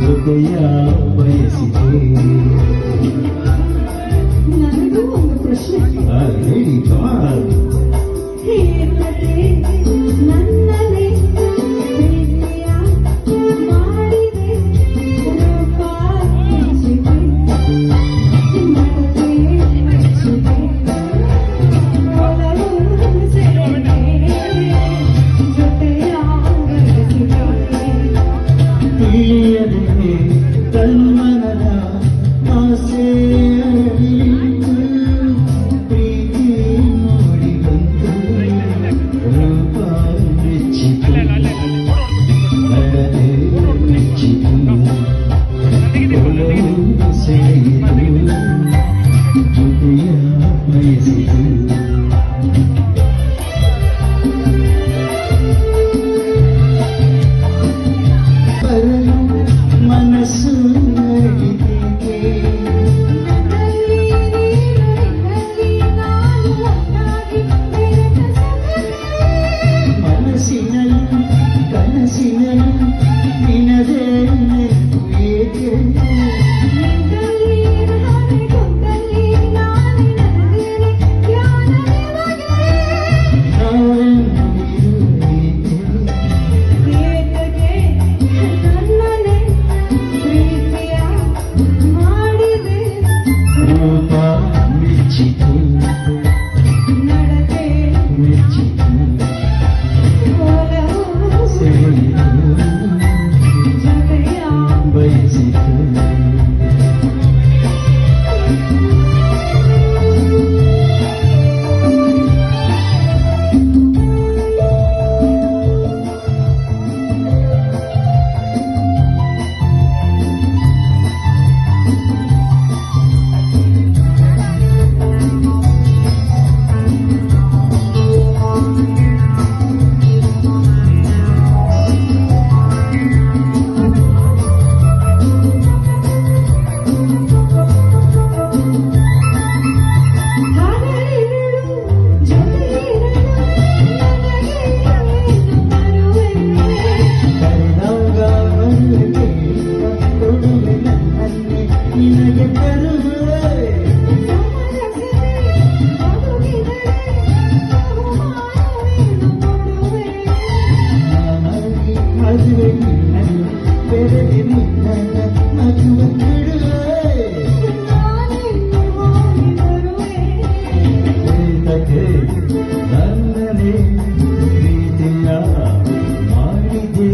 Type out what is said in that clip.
ಹೃದಯ ಬಯಸಿದೆ. ನನಗೂ ಒಂದು ಪ್ರಶ್ನೆ. ಹೇಳಿ ನನ್ನನೆ ಪ್ರೀತಿಯ ಮಾಡಿದೆ ರೂಪ ಮೆಚ್ಚಿದೆ ನಡತೆ ಮೆಚ್ಚಿದೆ ಒಲವು ಸೆಳೆದೆ ಜೊತೆಯ ಬಯಸಿದೆ. ತಿಳಿಯದೆ ತನ್ಮನದ ಆಸೆ ಅರಿತು ಪ್ರೀತಿ ನೋಡಿ ಬಂತು ರೂಪ ಮೆಚ್ಚಿತು ನಡತೆ ಮೆಚ್ಚಿತು ಒಲವು ಸೆಳೆಯಿತು ಜೊತೆಯ ಬಯಸಿತು. ಮನಸ್ಸು ನಡಿದಿದೆ ಮನಸ್ಸಿನಲ್ಲಿ ಕನಸಿನಲ್ಲಿ ನಿನದೇ ನೆನಪು ಏಕೆ. ರೂಪ ಮೆಚ್ಚಿತು ನಡತೆ ಮೆಚ್ಚಿತು ಒಲವು ಸೆಳೆಯಿತು ಜೊತೆಯ ಬಯಸಿತು. ನಿನಗೆ ತರುವೆ ನಾನಾಗಿ ಮದುವೆ ನಿನ್ನನ್ನು ಬೆರೆದೆ ನಿನ್ನ ಮಗುವ ಬಿಡುವೆ. ಏತಕ್ಕೆ ನನ್ನನೆ ಪ್ರೀತಿಯ ಮಾಡಿದೆ